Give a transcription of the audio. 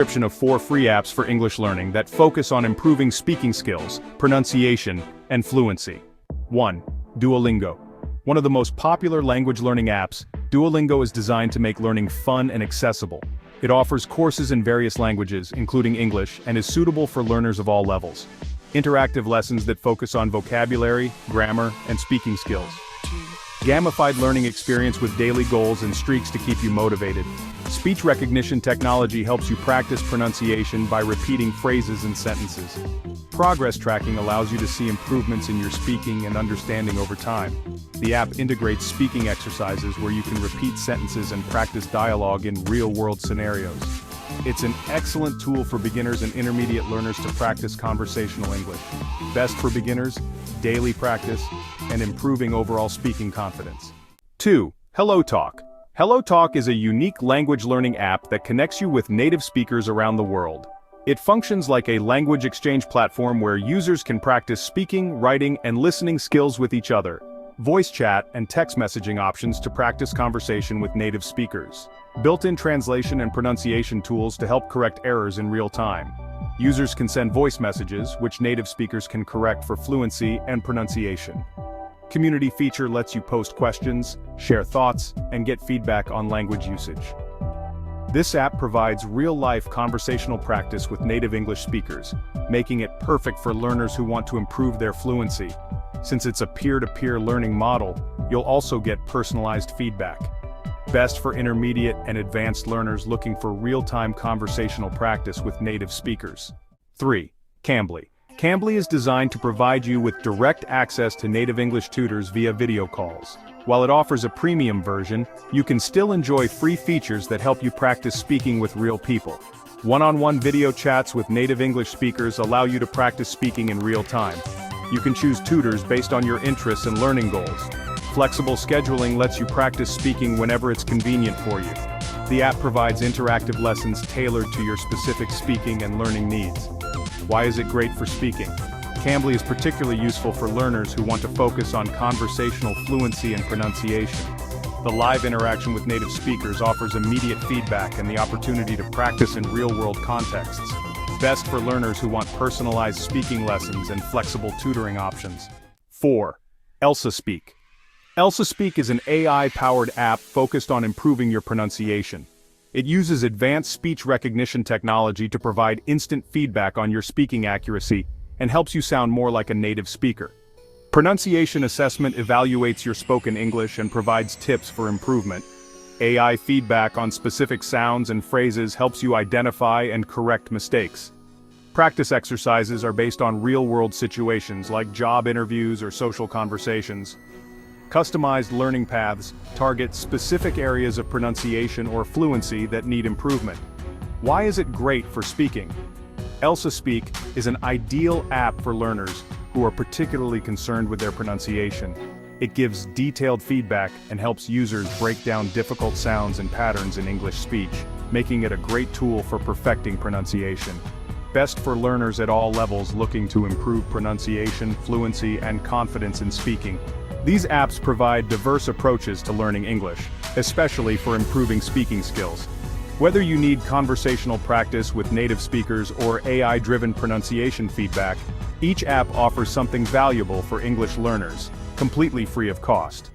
Description of 4 free apps for English learning that focus on improving speaking skills, pronunciation, and fluency. 1. Duolingo. One of the most popular language learning apps, Duolingo is designed to make learning fun and accessible. It offers courses in various languages, including English, and is suitable for learners of all levels. Interactive lessons that focus on vocabulary, grammar, and speaking skills. Gamified learning experience with daily goals and streaks to keep you motivated. Speech recognition technology helps you practice pronunciation by repeating phrases and sentences. Progress tracking allows you to see improvements in your speaking and understanding over time. The app integrates speaking exercises where you can repeat sentences and practice dialogue in real-world scenarios. It's an excellent tool for beginners and intermediate learners to practice conversational English. Best for beginners, daily practice, and improving overall speaking confidence. 2. HelloTalk. HelloTalk is a unique language learning app that connects you with native speakers around the world. It functions like a language exchange platform where users can practice speaking, writing, and listening skills with each other. Voice chat and text messaging options to practice conversation with native speakers. Built-in translation and pronunciation tools to help correct errors in real time. Users can send voice messages, which native speakers can correct for fluency and pronunciation. Community feature lets you post questions, share thoughts, and get feedback on language usage. This app provides real-life conversational practice with native English speakers, making it perfect for learners who want to improve their fluency. Since it's a peer-to-peer learning model, you'll also get personalized feedback. Best for intermediate and advanced learners looking for real-time conversational practice with native speakers. 3. Cambly. Cambly is designed to provide you with direct access to native English tutors via video calls. While it offers a premium version, you can still enjoy free features that help you practice speaking with real people. One-on-one video chats with native English speakers allow you to practice speaking in real time. You can choose tutors based on your interests and learning goals. Flexible scheduling lets you practice speaking whenever it's convenient for you. The app provides interactive lessons tailored to your specific speaking and learning needs. Why is it great for speaking? Cambly is particularly useful for learners who want to focus on conversational fluency and pronunciation. The live interaction with native speakers offers immediate feedback and the opportunity to practice in real-world contexts. Best for learners who want personalized speaking lessons and flexible tutoring options. 4. Elsa Speak. Elsa Speak is an AI-powered app focused on improving your pronunciation. It uses advanced speech recognition technology to provide instant feedback on your speaking accuracy and helps you sound more like a native speaker. Pronunciation assessment evaluates your spoken English and provides tips for improvement. AI feedback on specific sounds and phrases helps you identify and correct mistakes. Practice exercises are based on real-world situations like job interviews or social conversations. Customized learning paths target specific areas of pronunciation or fluency that need improvement. Why is it great for speaking? Elsa Speak is an ideal app for learners who are particularly concerned with their pronunciation. It gives detailed feedback and helps users break down difficult sounds and patterns in English speech, making it a great tool for perfecting pronunciation. Best for learners at all levels looking to improve pronunciation, fluency, and confidence in speaking. These apps provide diverse approaches to learning English, especially for improving speaking skills. Whether you need conversational practice with native speakers or AI-driven pronunciation feedback, each app offers something valuable for English learners, completely free of cost.